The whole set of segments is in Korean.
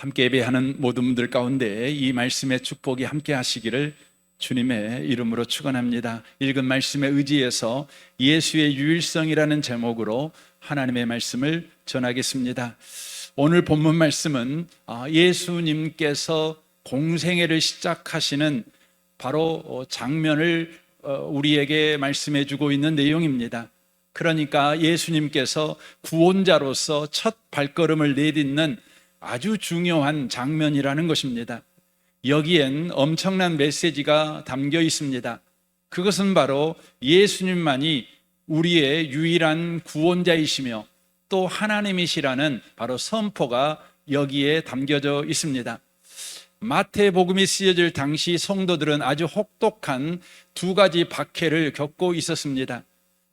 함께 예배하는 모든 분들 가운데 이 말씀의 축복이 함께 하시기를 주님의 이름으로 축원합니다. 읽은 말씀에 의지해서 예수의 유일성이라는 제목으로 하나님의 말씀을 전하겠습니다. 오늘 본문 말씀은 예수님께서 공생애를 시작하시는 바로 장면을 우리에게 말씀해 주고 있는 내용입니다. 그러니까 예수님께서 구원자로서 첫 발걸음을 내딛는 아주 중요한 장면이라는 것입니다. 여기엔 엄청난 메시지가 담겨 있습니다. 그것은 바로 예수님만이 우리의 유일한 구원자이시며 또 하나님이시라는 바로 선포가 여기에 담겨져 있습니다. 마태복음이 쓰여질 당시 성도들은 아주 혹독한 두 가지 박해를 겪고 있었습니다.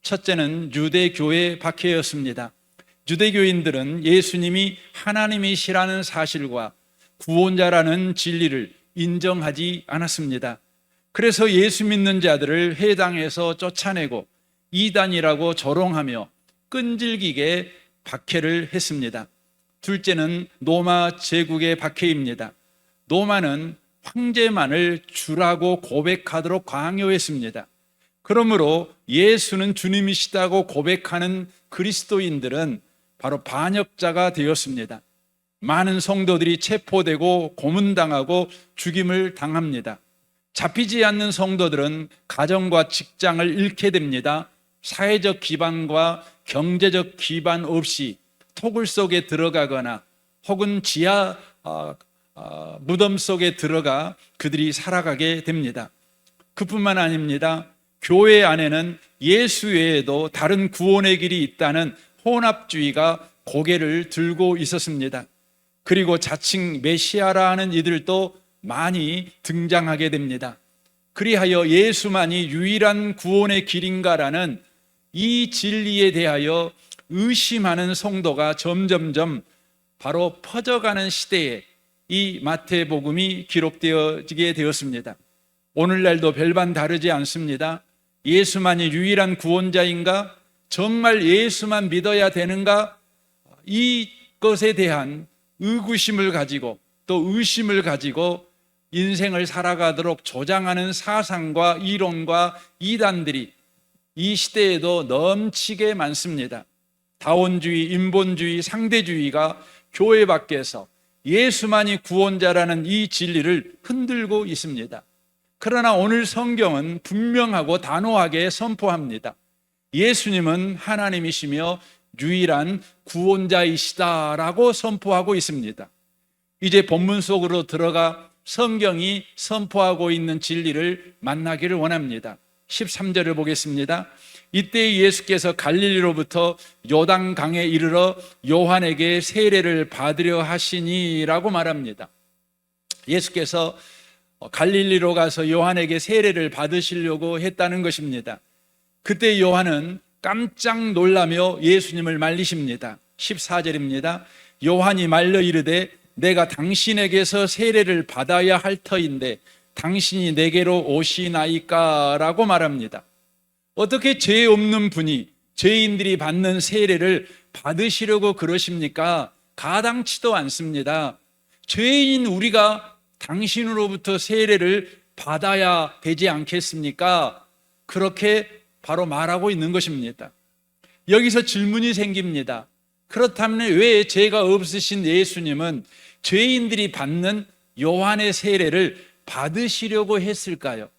첫째는 유대교의 박해였습니다. 유대교인들은 예수님이 하나님이시라는 사실과 구원자라는 진리를 인정하지 않았습니다. 그래서 예수 믿는 자들을 회당에서 쫓아내고 이단이라고 조롱하며 끈질기게 박해를 했습니다. 둘째는 로마 제국의 박해입니다. 로마는 황제만을 주라고 고백하도록 강요했습니다. 그러므로 예수는 주님이시다고 고백하는 그리스도인들은 바로 반역자가 되었습니다. 많은 성도들이 체포되고 고문당하고 죽임을 당합니다. 잡히지 않는 성도들은 가정과 직장을 잃게 됩니다. 사회적 기반과 경제적 기반 없이 토굴 속에 들어가거나 혹은 지하 무덤 속에 들어가 그들이 살아가게 됩니다. 그뿐만 아닙니다. 교회 안에는 예수 외에도 다른 구원의 길이 있다는 혼합주의가 고개를 들고 있었습니다. 그리고 자칭 메시아라 하는 이들도 많이 등장하게 됩니다. 그리하여 예수만이 유일한 구원의 길인가라는 이 진리에 대하여 의심하는 성도가 점점점 바로 퍼져가는 시대에 이 마태복음이 기록되어지게 되었습니다. 오늘날도 별반 다르지 않습니다. 예수만이 유일한 구원자인가? 정말 예수만 믿어야 되는가? 이것에 대한 의구심을 가지고 또 의심을 가지고 인생을 살아가도록 조장하는 사상과 이론과 이단들이 이 시대에도 넘치게 많습니다. 다원주의, 인본주의, 상대주의가 교회 밖에서 예수만이 구원자라는 이 진리를 흔들고 있습니다. 그러나 오늘 성경은 분명하고 단호하게 선포합니다. 예수님은 하나님이시며 유일한 구원자이시다라고 선포하고 있습니다. 이제 본문 속으로 들어가 성경이 선포하고 있는 진리를 만나기를 원합니다. 13절을 보겠습니다. 이때 예수께서 갈릴리로부터 요단강에 이르러 요한에게 세례를 받으려 하시니라고 말합니다. 예수께서 갈릴리로 가서 요한에게 세례를 받으시려고 했다는 것입니다. 그때 요한은 깜짝 놀라며 예수님을 말리십니다. 14절입니다. 요한이 말려 이르되 내가 당신에게서 세례를 받아야 할 터인데 당신이 내게로 오시나이까 라고 말합니다. 어떻게 죄 없는 분이 죄인들이 받는 세례를 받으시려고 그러십니까? 가당치도 않습니다. 죄인 우리가 당신으로부터 세례를 받아야 되지 않겠습니까? 그렇게 바로 말하고 있는 것입니다. 여기서 질문이 생깁니다. 그렇다면 왜 죄가 없으신 예수님은 죄인들이 받는 요한의 세례를 받으시려고 했을까요?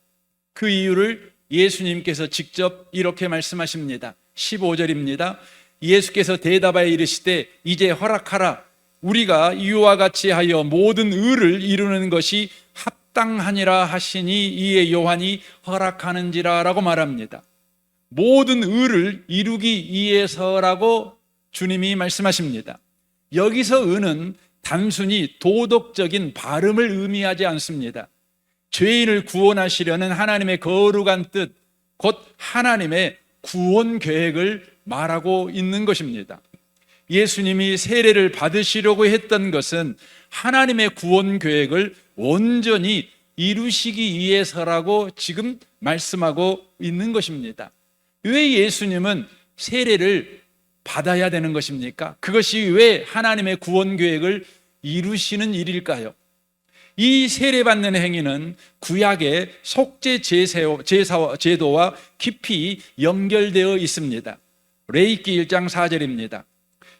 그 이유를 예수님께서 직접 이렇게 말씀하십니다. 15절입니다. 예수께서 대답하여 이르시되 이제 허락하라. 우리가 이와 같이 하여 모든 의를 이루는 것이 합당하니라 하시니 이에 요한이 허락하는지라 라고 말합니다. 모든 의를 이루기 위해서라고 주님이 말씀하십니다. 여기서 의는 단순히 도덕적인 발음을 의미하지 않습니다. 죄인을 구원하시려는 하나님의 거룩한 뜻, 곧 하나님의 구원 계획을 말하고 있는 것입니다. 예수님이 세례를 받으시려고 했던 것은 하나님의 구원 계획을 온전히 이루시기 위해서라고 지금 말씀하고 있는 것입니다. 왜 예수님은 세례를 받아야 되는 것입니까? 그것이 왜 하나님의 구원 계획을 이루시는 일일까요? 이 세례받는 행위는 구약의 속죄 제도와 깊이 연결되어 있습니다. 레위기 1장 4절입니다.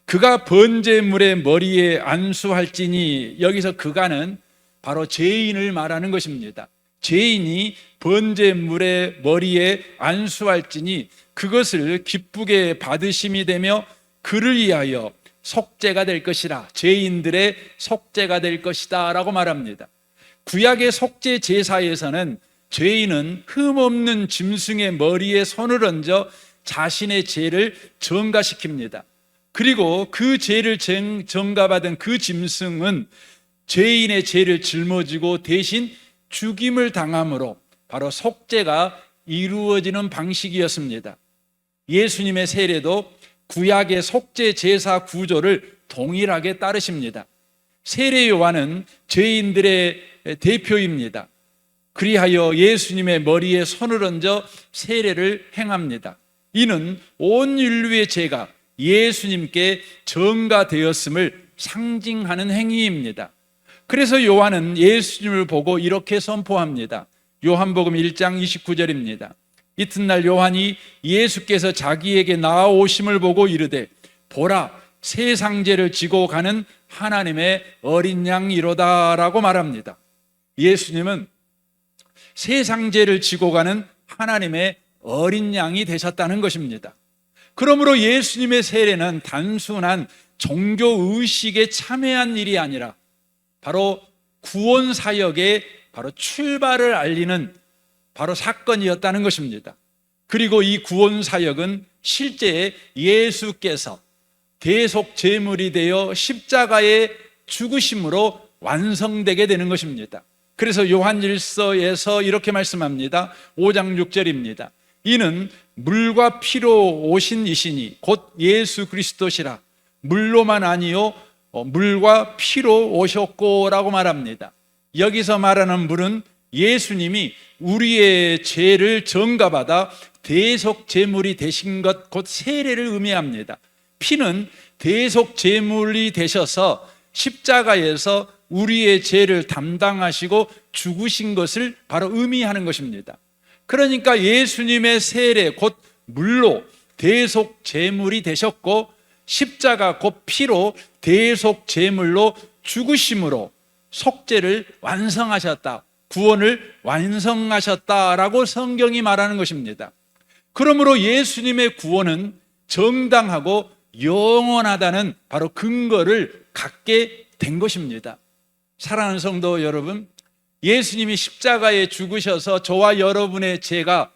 그가 번제물의 머리에 안수할지니, 여기서 그가는 바로 죄인을 말하는 것입니다. 죄인이 번제물의 머리에 안수할지니 그것을 기쁘게 받으심이 되며 그를 위하여 속죄가 될 것이라, 죄인들의 속죄가 될 것이다 라고 말합니다. 구약의 속죄 제사에서는 죄인은 흠없는 짐승의 머리에 손을 얹어 자신의 죄를 전가시킵니다. 그리고 그 죄를 전가받은 그 짐승은 죄인의 죄를 짊어지고 대신 죽임을 당함으로 바로 속죄가 이루어지는 방식이었습니다. 예수님의 세례도 구약의 속죄 제사 구조를 동일하게 따르십니다. 세례 요한은 죄인들의 대표입니다. 그리하여 예수님의 머리에 손을 얹어 세례를 행합니다. 이는 온 인류의 죄가 예수님께 전가되었음을 상징하는 행위입니다. 그래서 요한은 예수님을 보고 이렇게 선포합니다. 요한복음 1장 29절입니다. 이튿날 요한이 예수께서 자기에게 나아오심을 보고 이르되 보라, 세상죄를 지고 가는 하나님의 어린 양이로다 라고 말합니다. 예수님은 세상죄를 지고 가는 하나님의 어린 양이 되셨다는 것입니다. 그러므로 예수님의 세례는 단순한 종교의식에 참여한 일이 아니라 바로 구원 사역의 바로 출발을 알리는 바로 사건이었다는 것입니다. 그리고 이 구원 사역은 실제 예수께서 대속 제물이 되어 십자가에 죽으심으로 완성되게 되는 것입니다. 그래서 요한일서에서 이렇게 말씀합니다. 5장 6절입니다. 이는 물과 피로 오신 이시니 곧 예수 그리스도시라. 물로만 아니요 물과 피로 오셨고 라고 말합니다. 여기서 말하는 물은 예수님이 우리의 죄를 전가받아 대속 제물이 되신 것, 곧 세례를 의미합니다. 피는 대속 제물이 되셔서 십자가에서 우리의 죄를 담당하시고 죽으신 것을 바로 의미하는 것입니다. 그러니까 예수님의 세례 곧 물로 대속 제물이 되셨고 십자가 곧 피로 대속 제물로 죽으심으로 속죄를 완성하셨다, 구원을 완성하셨다라고 성경이 말하는 것입니다. 그러므로 예수님의 구원은 정당하고 영원하다는 바로 근거를 갖게 된 것입니다. 사랑하는 성도 여러분, 예수님이 십자가에 죽으셔서 저와 여러분의 죄가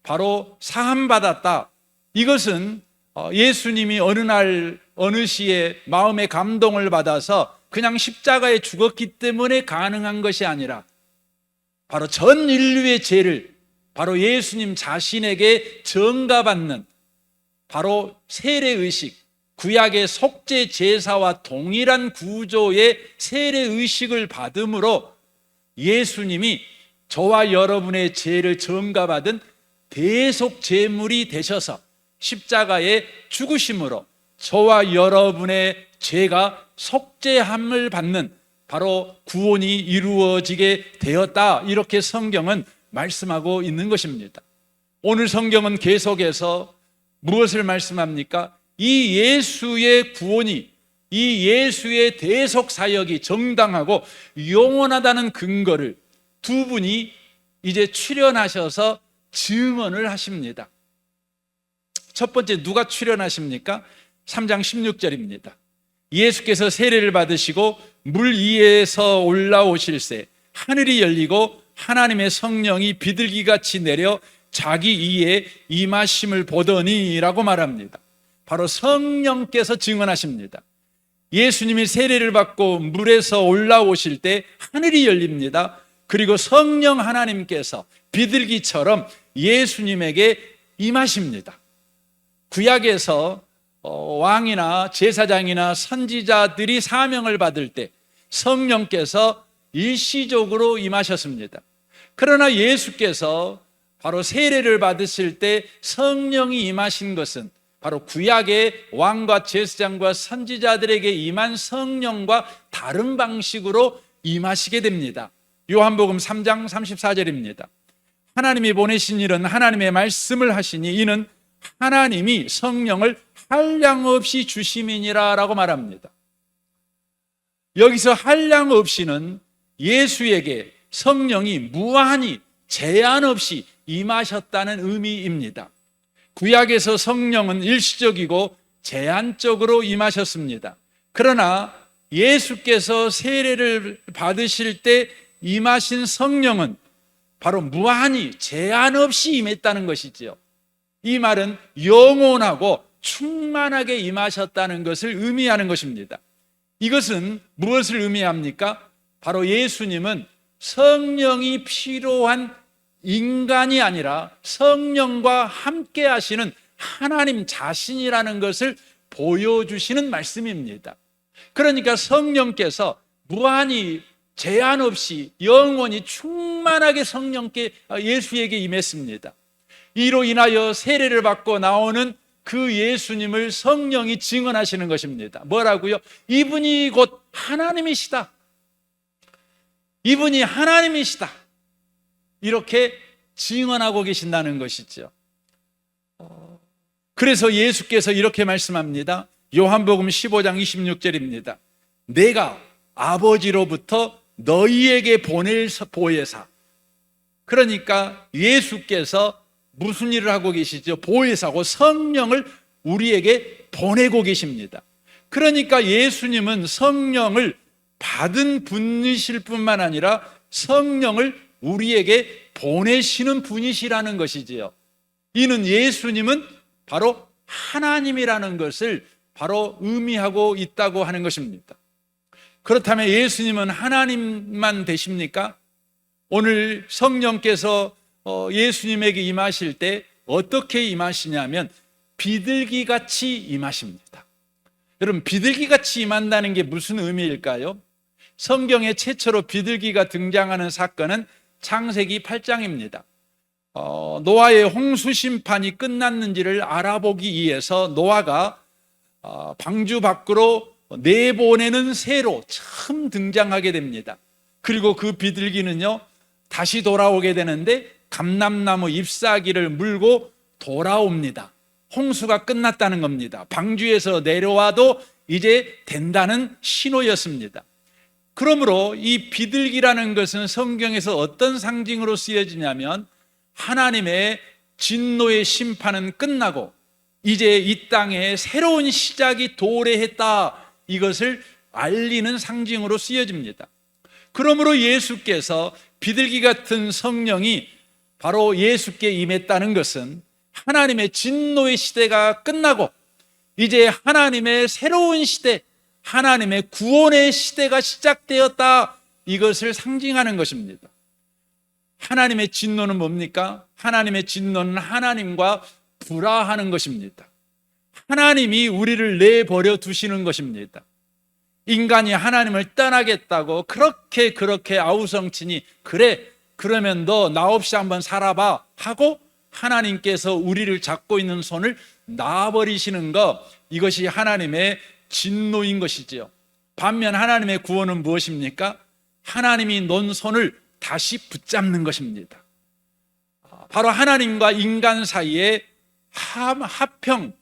바로 사함받았다, 이것은 예수님이 어느 날 어느 시에 마음의 감동을 받아서 그냥 십자가에 죽었기 때문에 가능한 것이 아니라 바로 전 인류의 죄를 바로 예수님 자신에게 전가받는 바로 세례의식, 구약의 속죄 제사와 동일한 구조의 세례의식을 받음으로 예수님이 저와 여러분의 죄를 전가받은 대속 제물이 되셔서 십자가에 죽으심으로 저와 여러분의 죄가 속죄함을 받는 바로 구원이 이루어지게 되었다, 이렇게 성경은 말씀하고 있는 것입니다. 오늘 성경은 계속해서 무엇을 말씀합니까? 이 예수의 구원이, 이 예수의 대속 사역이 정당하고 영원하다는 근거를 두 분이 이제 출연하셔서 증언을 하십니다. 첫 번째 누가 출연하십니까? 3장 16절입니다. 예수께서 세례를 받으시고 물 위에서 올라오실새 하늘이 열리고 하나님의 성령이 비둘기같이 내려 자기 위에 임하심을 보더니 라고 말합니다. 바로 성령께서 증언하십니다. 예수님이 세례를 받고 물에서 올라오실 때 하늘이 열립니다. 그리고 성령 하나님께서 비둘기처럼 예수님에게 임하십니다. 구약에서 왕이나 제사장이나 선지자들이 사명을 받을 때 성령께서 일시적으로 임하셨습니다. 그러나 예수께서 바로 세례를 받으실 때 성령이 임하신 것은 바로 구약의 왕과 제사장과 선지자들에게 임한 성령과 다른 방식으로 임하시게 됩니다. 요한복음 3장 34절입니다. 하나님이 보내신 일은 하나님의 말씀을 하시니 이는 하나님이 성령을 한량없이 주심이니라 라고 말합니다. 여기서 한량없이는 예수에게 성령이 무한히 제한 없이 임하셨다는 의미입니다. 구약에서 성령은 일시적이고 제한적으로 임하셨습니다. 그러나 예수께서 세례를 받으실 때 임하신 성령은 바로 무한히 제한 없이 임했다는 것이지요. 이 말은 영원하고 충만하게 임하셨다는 것을 의미하는 것입니다. 이것은 무엇을 의미합니까? 바로 예수님은 성령이 필요한 인간이 아니라 성령과 함께 하시는 하나님 자신이라는 것을 보여주시는 말씀입니다. 그러니까 성령께서 무한히 제한 없이 영원히 충만하게 성령께 예수에게 임했습니다. 이로 인하여 세례를 받고 나오는 그 예수님을 성령이 증언하시는 것입니다. 뭐라고요? 이분이 곧 하나님이시다. 이분이 하나님이시다. 이렇게 증언하고 계신다는 것이죠. 그래서 예수께서 이렇게 말씀합니다. 요한복음 15장 26절입니다. 내가 아버지로부터 너희에게 보낼 보혜사. 그러니까 예수께서 무슨 일을 하고 계시죠? 보혜사고 성령을 우리에게 보내고 계십니다. 그러니까 예수님은 성령을 받은 분이실 뿐만 아니라 성령을 우리에게 보내시는 분이시라는 것이지요. 이는 예수님은 바로 하나님이라는 것을 바로 의미하고 있다고 하는 것입니다. 그렇다면 예수님은 하나님만 되십니까? 오늘 성령께서 예수님에게 임하실 때 어떻게 임하시냐면 비둘기같이 임하십니다. 여러분, 비둘기같이 임한다는 게 무슨 의미일까요? 성경에 최초로 비둘기가 등장하는 사건은 창세기 8장입니다. 노아의 홍수 심판이 끝났는지를 알아보기 위해서 노아가 방주 밖으로 내보내는 새로 처음 등장하게 됩니다. 그리고 그 비둘기는요, 다시 돌아오게 되는데 감람나무 잎사귀를 물고 돌아옵니다. 홍수가 끝났다는 겁니다. 방주에서 내려와도 이제 된다는 신호였습니다. 그러므로 이 비둘기라는 것은 성경에서 어떤 상징으로 쓰여지냐면 하나님의 진노의 심판은 끝나고 이제 이 땅에 새로운 시작이 도래했다, 이것을 알리는 상징으로 쓰여집니다. 그러므로 예수께서 비둘기 같은 성령이 바로 예수께 임했다는 것은 하나님의 진노의 시대가 끝나고 이제 하나님의 새로운 시대, 하나님의 구원의 시대가 시작되었다, 이것을 상징하는 것입니다. 하나님의 진노는 뭡니까? 하나님의 진노는 하나님과 불화하는 것입니다. 하나님이 우리를 내버려 두시는 것입니다. 인간이 하나님을 떠나겠다고 그렇게 아우성치니 그래, 그러면 너 나 없이 한번 살아봐 하고 하나님께서 우리를 잡고 있는 손을 놔버리시는 것, 이것이 하나님의 진노인 것이지요. 반면 하나님의 구원은 무엇입니까? 하나님이 놓은 손을 다시 붙잡는 것입니다. 바로 하나님과 인간 사이에 화평,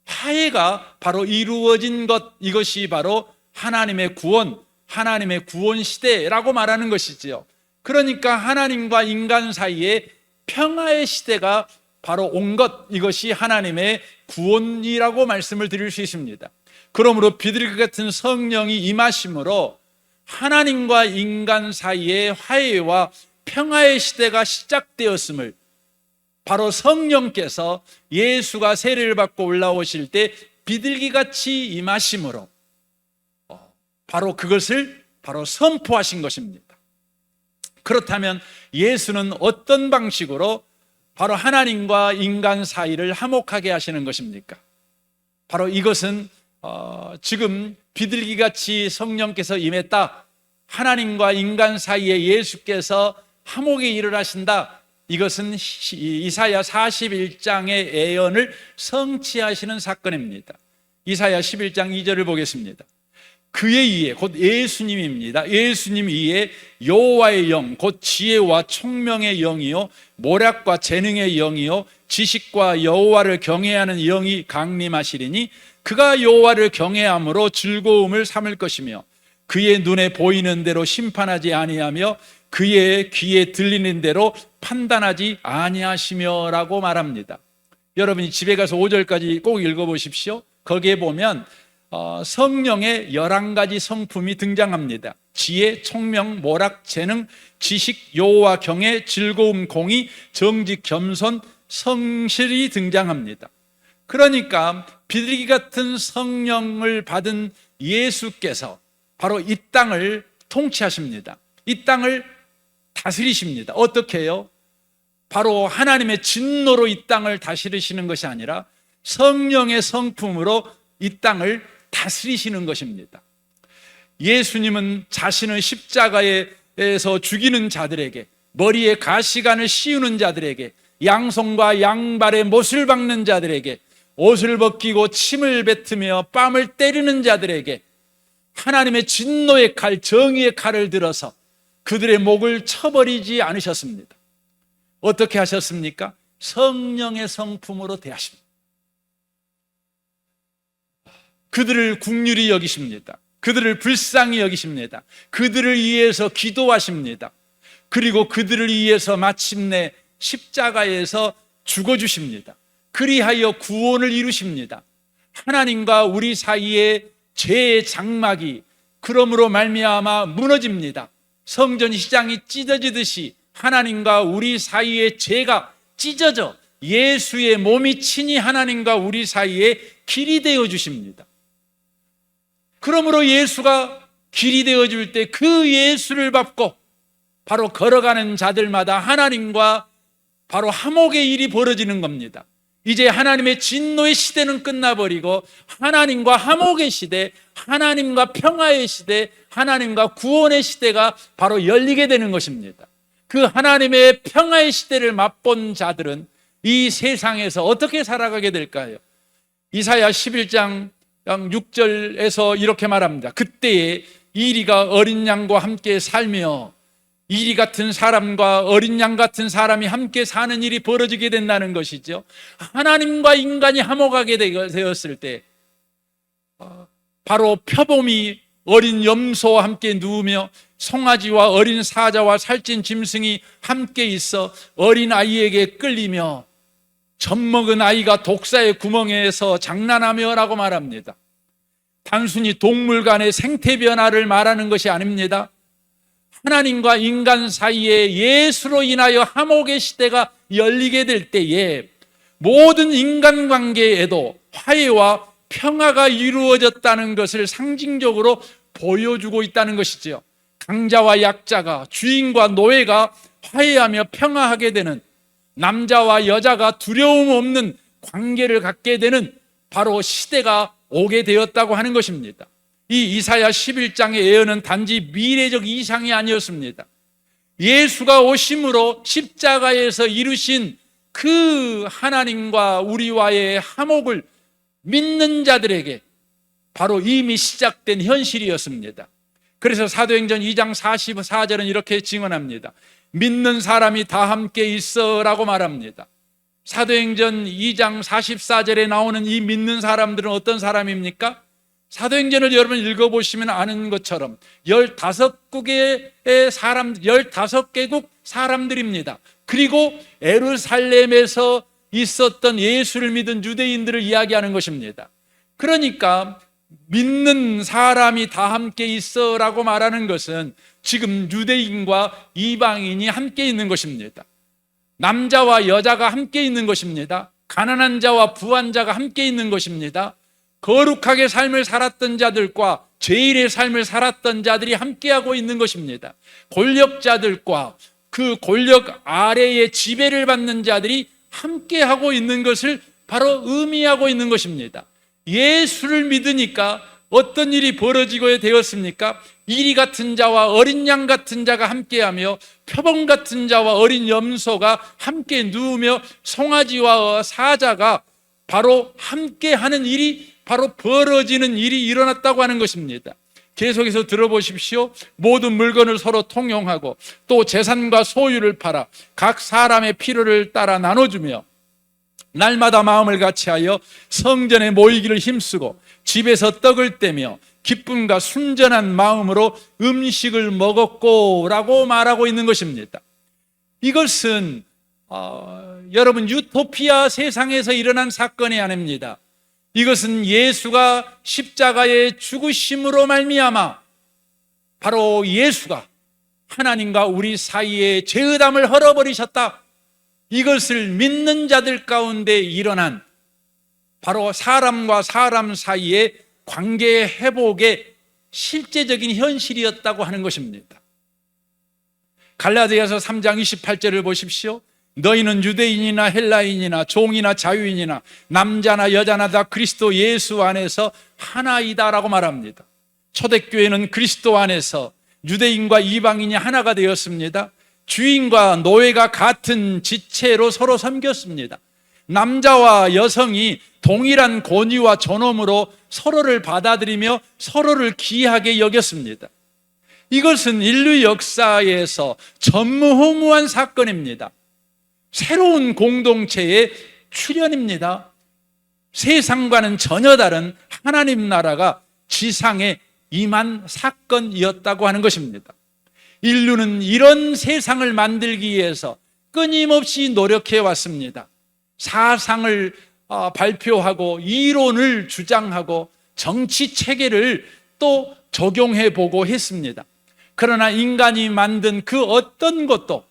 화해가 바로 이루어진 것, 이것이 바로 하나님의 구원, 하나님의 구원 시대라고 말하는 것이지요. 그러니까 하나님과 인간 사이에 평화의 시대가 바로 온 것, 이것이 하나님의 구원이라고 말씀을 드릴 수 있습니다. 그러므로 비둘기 같은 성령이 임하심으로 하나님과 인간 사이의 화해와 평화의 시대가 시작되었음을, 바로 성령께서 예수가 세례를 받고 올라오실 때 비둘기같이 임하심으로 바로 그것을 바로 선포하신 것입니다. 그렇다면 예수는 어떤 방식으로 바로 하나님과 인간 사이를 화목하게 하시는 것입니까? 바로 이것은 지금 비둘기같이 성령께서 임했다, 하나님과 인간 사이에 예수께서 화목의 일을 하신다, 이것은 이사야 41장의 예언을 성취하시는 사건입니다. 이사야 11장 2절을 보겠습니다. 그에 의해, 곧 예수님입니다. 예수님 위에 여호와의 영, 곧 지혜와 총명의 영이요 모략과 재능의 영이요 지식과 여호와를 경외하는 영이 강림하시리니 그가 여호와를 경외함으로 즐거움을 삼을 것이며 그의 눈에 보이는 대로 심판하지 아니하며 그의 귀에 들리는 대로 판단하지 아니하시며 라고 말합니다. 여러분이 집에 가서 5절까지 꼭 읽어보십시오. 거기에 보면 성령의 11가지 성품이 등장합니다. 지혜, 총명, 모략, 재능, 지식, 여호와 경외, 즐거움, 공의, 정직, 겸손, 성실이 등장합니다. 그러니까 비둘기 같은 성령을 받은 예수께서 바로 이 땅을 통치하십니다. 이 땅을 다스리십니다. 어떻게 해요? 바로 하나님의 진노로 이 땅을 다스리시는 것이 아니라 성령의 성품으로 이 땅을 다스리시는 것입니다. 예수님은 자신을 십자가에서 죽이는 자들에게, 머리에 가시관을 씌우는 자들에게, 양손과 양발에 못을 박는 자들에게, 옷을 벗기고 침을 뱉으며 뺨을 때리는 자들에게 하나님의 진노의 칼, 정의의 칼을 들어서 그들의 목을 쳐버리지 않으셨습니다. 어떻게 하셨습니까? 성령의 성품으로 대하십니다. 그들을 긍휼히 여기십니다. 그들을 불쌍히 여기십니다. 그들을 위해서 기도하십니다. 그리고 그들을 위해서 마침내 십자가에서 죽어주십니다. 그리하여 구원을 이루십니다. 하나님과 우리 사이에 죄의 장막이 그러므로 말미암아 무너집니다. 성전 시장이 찢어지듯이 하나님과 우리 사이의 죄가 찢어져 예수의 몸이 친히 하나님과 우리 사이에 길이 되어 주십니다. 그러므로 예수가 길이 되어 줄 때 그 예수를 밟고 바로 걸어가는 자들마다 하나님과 바로 화목의 일이 벌어지는 겁니다. 이제 하나님의 진노의 시대는 끝나버리고 하나님과 화목의 시대, 하나님과 평화의 시대, 하나님과 구원의 시대가 바로 열리게 되는 것입니다. 그 하나님의 평화의 시대를 맛본 자들은 이 세상에서 어떻게 살아가게 될까요? 이사야 11장 6절에서 이렇게 말합니다. 그때에 이리가 어린 양과 함께 살며, 이리 같은 사람과 어린 양 같은 사람이 함께 사는 일이 벌어지게 된다는 것이죠. 하나님과 인간이 화목하게 되었을 때 바로 표범이 어린 염소와 함께 누우며 송아지와 어린 사자와 살찐 짐승이 함께 있어 어린 아이에게 끌리며 젖먹은 아이가 독사의 구멍에서 장난하며 라고 말합니다. 단순히 동물 간의 생태 변화를 말하는 것이 아닙니다. 하나님과 인간 사이에 예수로 인하여 화목의 시대가 열리게 될 때에 모든 인간관계에도 화해와 평화가 이루어졌다는 것을 상징적으로 보여주고 있다는 것이죠. 강자와 약자가, 주인과 노예가 화해하며 평화하게 되는, 남자와 여자가 두려움 없는 관계를 갖게 되는 바로 시대가 오게 되었다고 하는 것입니다. 이 이사야 11장의 예언은 단지 미래적 이상이 아니었습니다. 예수가 오심으로 십자가에서 이루신 그 하나님과 우리와의 화목을 믿는 자들에게 바로 이미 시작된 현실이었습니다. 그래서 사도행전 2장 44절은 이렇게 증언합니다. 믿는 사람이 다 함께 있어 라고 말합니다. 사도행전 2장 44절에 나오는 이 믿는 사람들은 어떤 사람입니까? 사도행전을 여러분 읽어보시면 아는 것처럼 15개국 사람들입니다. 그리고 예루살렘에서 있었던 예수를 믿은 유대인들을 이야기하는 것입니다. 그러니까 믿는 사람이 다 함께 있어 라고 말하는 것은 지금 유대인과 이방인이 함께 있는 것입니다. 남자와 여자가 함께 있는 것입니다. 가난한 자와 부한 자가 함께 있는 것입니다. 거룩하게 삶을 살았던 자들과 죄인의 삶을 살았던 자들이 함께하고 있는 것입니다. 권력자들과 그 권력 아래의 지배를 받는 자들이 함께하고 있는 것을 바로 의미하고 있는 것입니다. 예수를 믿으니까 어떤 일이 벌어지게 되었습니까? 이리 같은 자와 어린 양 같은 자가 함께하며 표범 같은 자와 어린 염소가 함께 누우며 송아지와 사자가 바로 함께하는 일이 바로 벌어지는 일이 일어났다고 하는 것입니다. 계속해서 들어보십시오. 모든 물건을 서로 통용하고 또 재산과 소유를 팔아 각 사람의 필요를 따라 나눠주며 날마다 마음을 같이하여 성전에 모이기를 힘쓰고 집에서 떡을 떼며 기쁨과 순전한 마음으로 음식을 먹었고 라고 말하고 있는 것입니다. 이것은 여러분 유토피아 세상에서 일어난 사건이 아닙니다. 이것은 예수가 십자가의 죽으심으로 말미암아 바로 예수가 하나님과 우리 사이의 죄의담을 헐어버리셨다, 이것을 믿는 자들 가운데 일어난 바로 사람과 사람 사이의 관계 회복의 실제적인 현실이었다고 하는 것입니다. 갈라디아서 3장 28절을 보십시오. 너희는 유대인이나 헬라인이나 종이나 자유인이나 남자나 여자나 다 그리스도 예수 안에서 하나이다 라고 말합니다. 초대교회는 그리스도 안에서 유대인과 이방인이 하나가 되었습니다. 주인과 노예가 같은 지체로 서로 섬겼습니다. 남자와 여성이 동일한 권위와 존엄으로 서로를 받아들이며 서로를 귀하게 여겼습니다. 이것은 인류 역사에서 전무후무한 사건입니다. 새로운 공동체의 출현입니다. 세상과는 전혀 다른 하나님 나라가 지상에 임한 사건이었다고 하는 것입니다. 인류는 이런 세상을 만들기 위해서 끊임없이 노력해 왔습니다. 사상을 발표하고 이론을 주장하고 정치 체계를 또 적용해 보고 했습니다. 그러나 인간이 만든 그 어떤 것도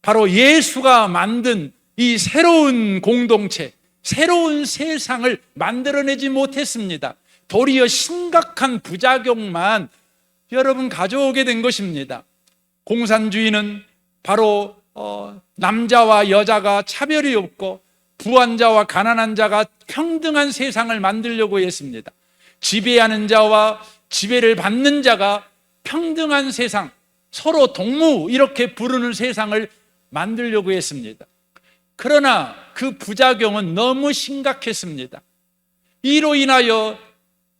바로 예수가 만든 이 새로운 공동체, 새로운 세상을 만들어내지 못했습니다. 도리어 심각한 부작용만 여러분 가져오게 된 것입니다. 공산주의는 바로 남자와 여자가 차별이 없고 부한 자와 가난한 자가 평등한 세상을 만들려고 했습니다. 지배하는 자와 지배를 받는 자가 평등한 세상, 서로 동무 이렇게 부르는 세상을 만들려고 했습니다. 그러나 그 부작용은 너무 심각했습니다. 이로 인하여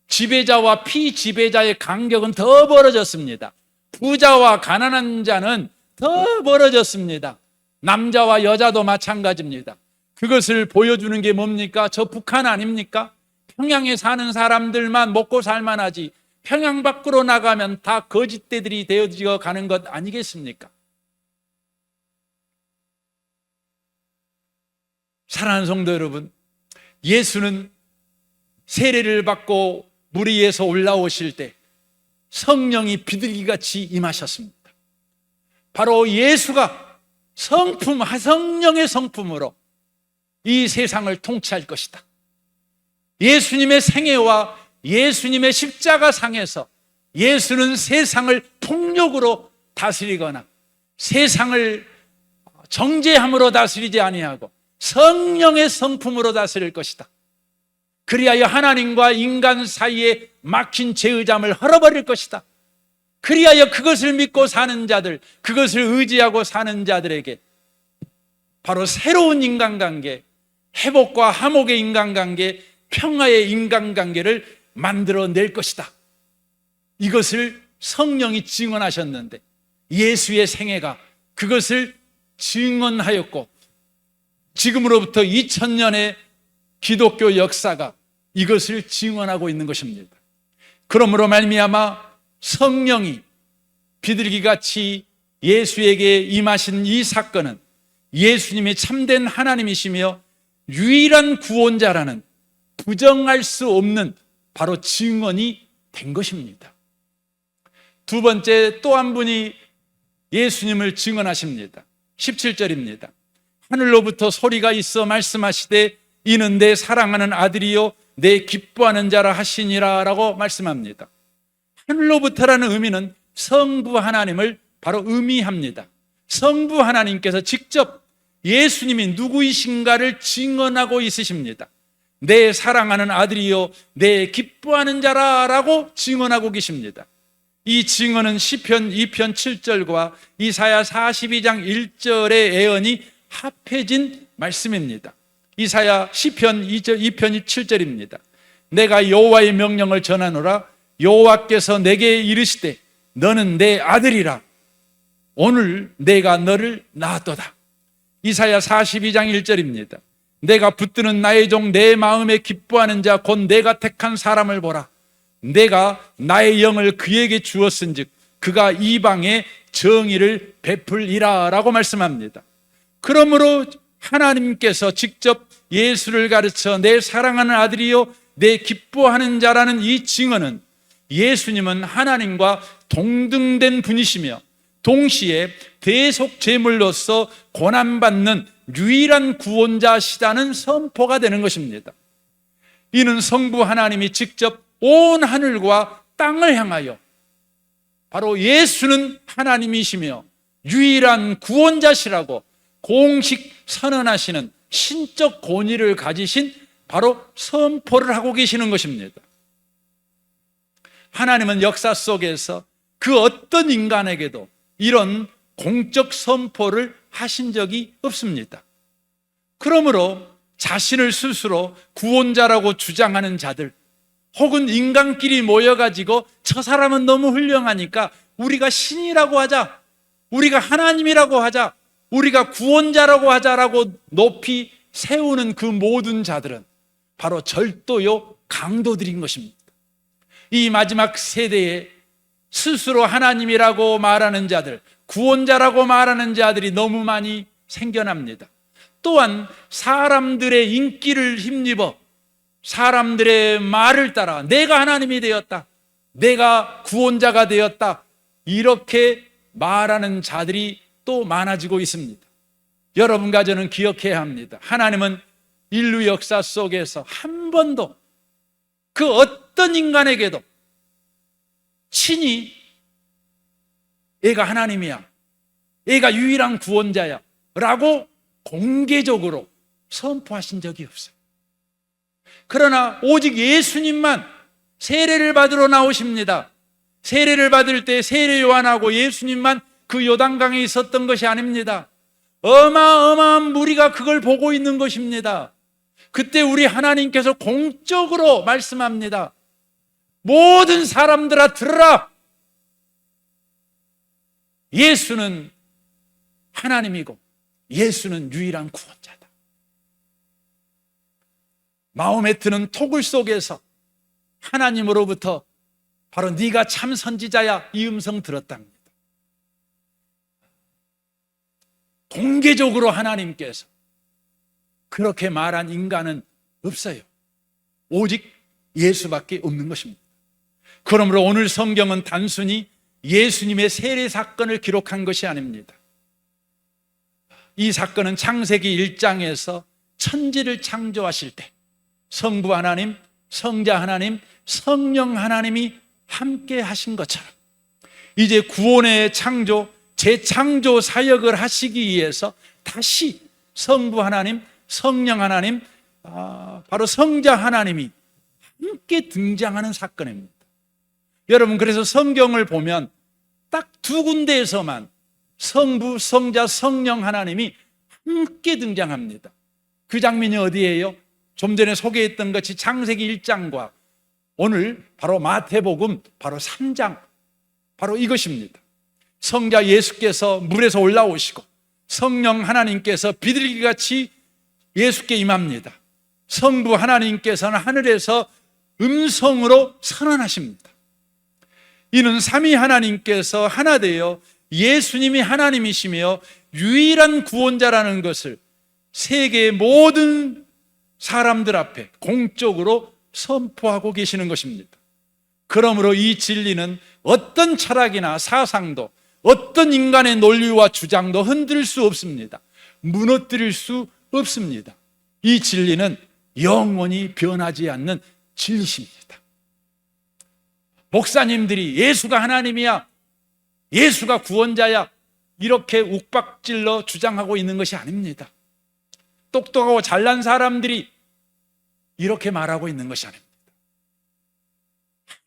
지배자와 피지배자의 간격은 더 벌어졌습니다. 부자와 가난한 자는 더 벌어졌습니다. 남자와 여자도 마찬가지입니다. 그것을 보여주는 게 뭡니까? 저 북한 아닙니까? 평양에 사는 사람들만 먹고 살만하지 평양 밖으로 나가면 다 거짓대들이 되어지어 가는 것 아니겠습니까? 사랑하는 성도 여러분, 예수는 세례를 받고 물 위에서 올라오실 때 성령이 비둘기같이 임하셨습니다. 바로 예수가 성령의 성품으로 이 세상을 통치할 것이다. 예수님의 생애와 예수님의 십자가 상에서 예수는 세상을 폭력으로 다스리거나 세상을 정죄함으로 다스리지 아니하고 성령의 성품으로 다스릴 것이다. 그리하여 하나님과 인간 사이에 막힌 죄의잠을 헐어버릴 것이다. 그리하여 그것을 믿고 사는 자들, 그것을 의지하고 사는 자들에게 바로 새로운 인간관계, 회복과 화목의 인간관계, 평화의 인간관계를 만들어낼 것이다. 이것을 성령이 증언하셨는데 예수의 생애가 그것을 증언하였고 지금으로부터 2000년의 기독교 역사가 이것을 증언하고 있는 것입니다. 그러므로 말미암아 성령이 비둘기같이 예수에게 임하신 이 사건은 예수님이 참된 하나님이시며 유일한 구원자라는 부정할 수 없는 바로 증언이 된 것입니다. 두 번째, 또 한 분이 예수님을 증언하십니다. 17절입니다. 하늘로부터 소리가 있어 말씀하시되 이는 내 사랑하는 아들이요 내 기뻐하는 자라 하시니라 라고 말씀합니다. 하늘로부터라는 의미는 성부 하나님을 바로 의미합니다. 성부 하나님께서 직접 예수님이 누구이신가를 증언하고 있으십니다. 내 사랑하는 아들이요 내 기뻐하는 자라 라고 증언하고 계십니다. 이 증언은 시편 2편 7절과 이사야 42장 1절의 예언이 합해진 말씀입니다. 이사야 시편 2편 7절입니다. 내가 여호와의 명령을 전하노라. 여호와께서 내게 이르시되 너는 내 아들이라. 오늘 내가 너를 낳았도다. 이사야 42장 1절입니다. 내가 붙드는 나의 종 내 마음에 기뻐하는 자 곧 내가 택한 사람을 보라. 내가 나의 영을 그에게 주었은즉 그가 이방에 정의를 베풀리라 라고 말씀합니다. 그러므로 하나님께서 직접 예수를 가르쳐 내 사랑하는 아들이요 내 기뻐하는 자라는 이 증언은 예수님은 하나님과 동등된 분이시며 동시에 대속 제물로서 고난받는 유일한 구원자시다는 선포가 되는 것입니다. 이는 성부 하나님이 직접 온 하늘과 땅을 향하여 바로 예수는 하나님이시며 유일한 구원자시라고 공식 선언하시는 신적 권위를 가지신 바로 선포를 하고 계시는 것입니다. 하나님은 역사 속에서 그 어떤 인간에게도 이런 공적 선포를 하신 적이 없습니다. 그러므로 자신을 스스로 구원자라고 주장하는 자들, 혹은 인간끼리 모여가지고 저 사람은 너무 훌륭하니까 우리가 신이라고 하자, 우리가 하나님이라고 하자, 우리가 구원자라고 하자라고 높이 세우는 그 모든 자들은 바로 절도요 강도들인 것입니다. 이 마지막 세대에 스스로 하나님이라고 말하는 자들, 구원자라고 말하는 자들이 너무 많이 생겨납니다. 또한 사람들의 인기를 힘입어 사람들의 말을 따라 내가 하나님이 되었다, 내가 구원자가 되었다, 이렇게 말하는 자들이 또 많아지고 있습니다. 여러분과 저는 기억해야 합니다. 하나님은 인류 역사 속에서 한 번도 그 어떤 인간에게도 친히 얘가 하나님이야, 얘가 유일한 구원자야 라고 공개적으로 선포하신 적이 없어요. 그러나 오직 예수님만 세례를 받으러 나오십니다. 세례를 받을 때 세례 요한하고 예수님만 그 요단강에 있었던 것이 아닙니다. 어마어마한 무리가 그걸 보고 있는 것입니다. 그때 우리 하나님께서 공적으로 말씀합니다. 모든 사람들아 들으라. 예수는 하나님이고 예수는 유일한 구원자다. 마음에 드는 토굴 속에서 하나님으로부터 바로 네가 참 선지자야, 이 음성 들었답니다. 공개적으로 하나님께서 그렇게 말한 인간은 없어요. 오직 예수밖에 없는 것입니다. 그러므로 오늘 성경은 단순히 예수님의 세례 사건을 기록한 것이 아닙니다. 이 사건은 창세기 1장에서 천지를 창조하실 때 성부 하나님, 성자 하나님, 성령 하나님이 함께 하신 것처럼 이제 구원의 창조, 재창조 사역을 하시기 위해서 다시 성부 하나님, 성령 하나님, 바로 성자 하나님이 함께 등장하는 사건입니다. 여러분, 그래서 성경을 보면 딱 두 군데에서만 성부, 성자, 성령 하나님이 함께 등장합니다. 그 장면이 어디예요? 좀 전에 소개했던 것이 창세기 1장과 오늘 바로 마태복음 바로 3장, 바로 이것입니다. 성자 예수께서 물에서 올라오시고 성령 하나님께서 비둘기같이 예수께 임합니다. 성부 하나님께서는 하늘에서 음성으로 선언하십니다. 이는 삼위 하나님께서 하나 되어 예수님이 하나님이시며 유일한 구원자라는 것을 세계의 모든 사람들 앞에 공적으로 선포하고 계시는 것입니다. 그러므로 이 진리는 어떤 철학이나 사상도 어떤 인간의 논리와 주장도 흔들 수 없습니다. 무너뜨릴 수 없습니다. 이 진리는 영원히 변하지 않는 진리십니다. 목사님들이 예수가 하나님이야, 예수가 구원자야, 이렇게 욱박질러 주장하고 있는 것이 아닙니다. 똑똑하고 잘난 사람들이 이렇게 말하고 있는 것이 아닙니다.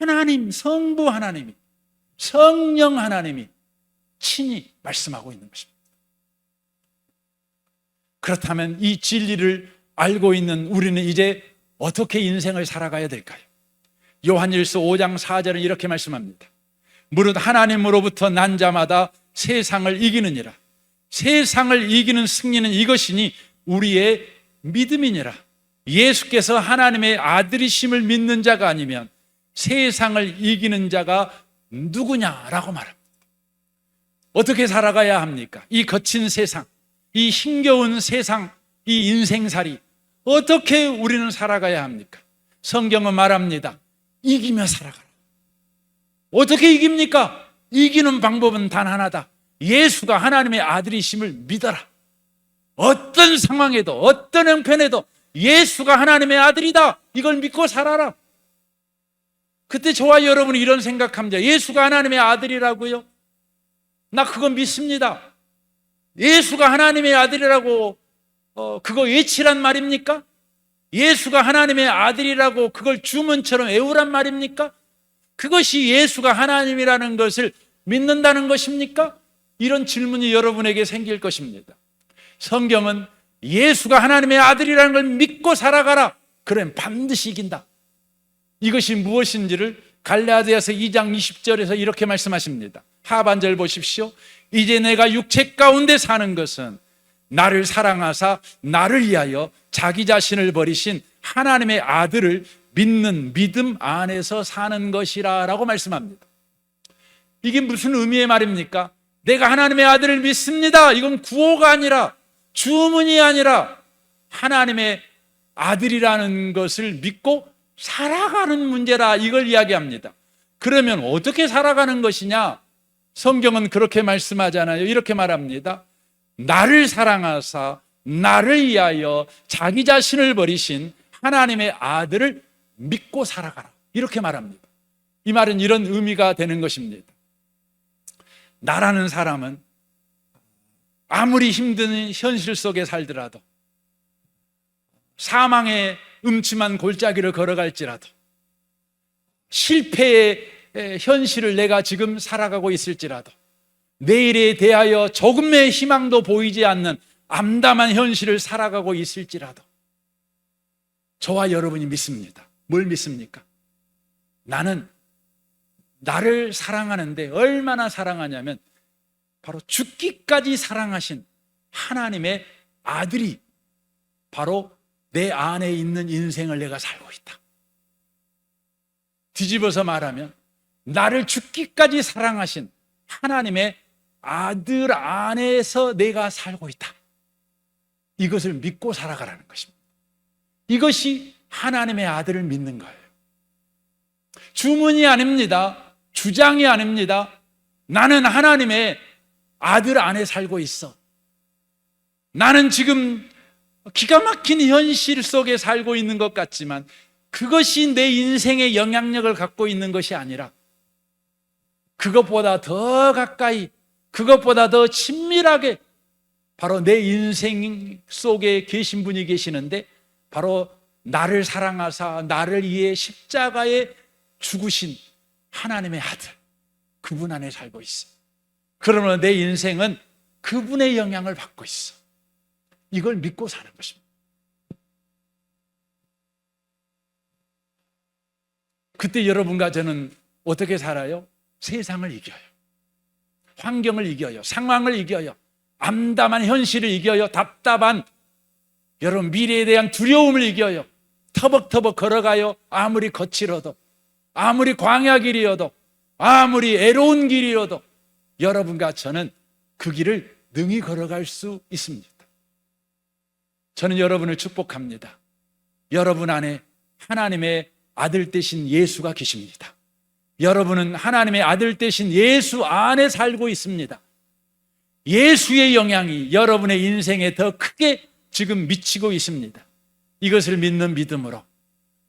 하나님, 성부 하나님이 성령 하나님이 친히 말씀하고 있는 것입니다. 그렇다면 이 진리를 알고 있는 우리는 이제 어떻게 인생을 살아가야 될까요? 요한일서 5장 4절은 이렇게 말씀합니다. 무릇 하나님으로부터 난 자마다 세상을 이기느니라. 세상을 이기는 승리는 이것이니 우리의 믿음이니라. 예수께서 하나님의 아들이심을 믿는 자가 아니면 세상을 이기는 자가 누구냐라고 말합니다. 어떻게 살아가야 합니까? 이 거친 세상, 이 힘겨운 세상, 이 인생살이 어떻게 우리는 살아가야 합니까? 성경은 말합니다. 이기며 살아가라. 어떻게 이깁니까? 이기는 방법은 단 하나다. 예수가 하나님의 아들이심을 믿어라. 어떤 상황에도 어떤 형편에도 예수가 하나님의 아들이다. 이걸 믿고 살아라. 그때 저와 여러분이 이런 생각합니다. 예수가 하나님의 아들이라고요? 나 그거 믿습니다. 예수가 하나님의 아들이라고 그거 외치란 말입니까? 예수가 하나님의 아들이라고 그걸 주문처럼 외우란 말입니까? 그것이 예수가 하나님이라는 것을 믿는다는 것입니까? 이런 질문이 여러분에게 생길 것입니다. 성경은 예수가 하나님의 아들이라는 걸 믿고 살아가라. 그러면 반드시 이긴다. 이것이 무엇인지를 갈라디아서 2장 20절에서 이렇게 말씀하십니다. 하반절 보십시오. 이제 내가 육체 가운데 사는 것은 나를 사랑하사 나를 위하여 자기 자신을 버리신 하나님의 아들을 믿는 믿음 안에서 사는 것이라 라고 말씀합니다. 이게 무슨 의미의 말입니까? 내가 하나님의 아들을 믿습니다. 이건 구호가 아니라, 주문이 아니라 하나님의 아들이라는 것을 믿고 살아가는 문제라, 이걸 이야기합니다. 그러면 어떻게 살아가는 것이냐? 성경은 그렇게 말씀하잖아요. 이렇게 말합니다. 나를 사랑하사 나를 위하여 자기 자신을 버리신 하나님의 아들을 믿고 살아가라, 이렇게 말합니다. 이 말은 이런 의미가 되는 것입니다. 나라는 사람은 아무리 힘든 현실 속에 살더라도, 사망의 음침한 골짜기를 걸어갈지라도, 실패의 현실을 내가 지금 살아가고 있을지라도, 내일에 대하여 조금의 희망도 보이지 않는 암담한 현실을 살아가고 있을지라도 저와 여러분이 믿습니다. 뭘 믿습니까? 나는 나를 사랑하는데 얼마나 사랑하냐면 바로 죽기까지 사랑하신 하나님의 아들이 바로 내 안에 있는 인생을 내가 살고 있다. 뒤집어서 말하면 나를 죽기까지 사랑하신 하나님의 아들 안에서 내가 살고 있다. 이것을 믿고 살아가라는 것입니다. 이것이 하나님의 아들을 믿는 거예요. 주문이 아닙니다. 주장이 아닙니다. 나는 하나님의 아들 안에 살고 있어. 나는 지금 기가 막힌 현실 속에 살고 있는 것 같지만 그것이 내 인생의 영향력을 갖고 있는 것이 아니라 그것보다 더 가까이, 그것보다 더 친밀하게 바로 내 인생 속에 계신 분이 계시는데 바로 나를 사랑하사 나를 위해 십자가에 죽으신 하나님의 아들, 그분 안에 살고 있어. 그러면 내 인생은 그분의 영향을 받고 있어. 이걸 믿고 사는 것입니다. 그때 여러분과 저는 어떻게 살아요? 세상을 이겨요. 환경을 이겨요. 상황을 이겨요. 암담한 현실을 이겨요. 답답한 여러분 미래에 대한 두려움을 이겨요. 터벅터벅 걸어가요. 아무리 거칠어도, 아무리 광야 길이어도, 아무리 애로운 길이어도 여러분과 저는 그 길을 능히 걸어갈 수 있습니다. 저는 여러분을 축복합니다. 여러분 안에 하나님의 아들 되신 예수가 계십니다. 여러분은 하나님의 아들 되신 예수 안에 살고 있습니다. 예수의 영향이 여러분의 인생에 더 크게 지금 미치고 있습니다. 이것을 믿는 믿음으로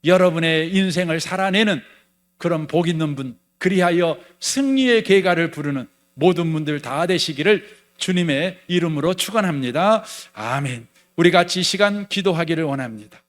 여러분의 인생을 살아내는 그런 복 있는 분, 그리하여 승리의 계가를 부르는 모든 분들 다 되시기를 주님의 이름으로 축원합니다. 아멘. 우리 같이 이 시간 기도하기를 원합니다.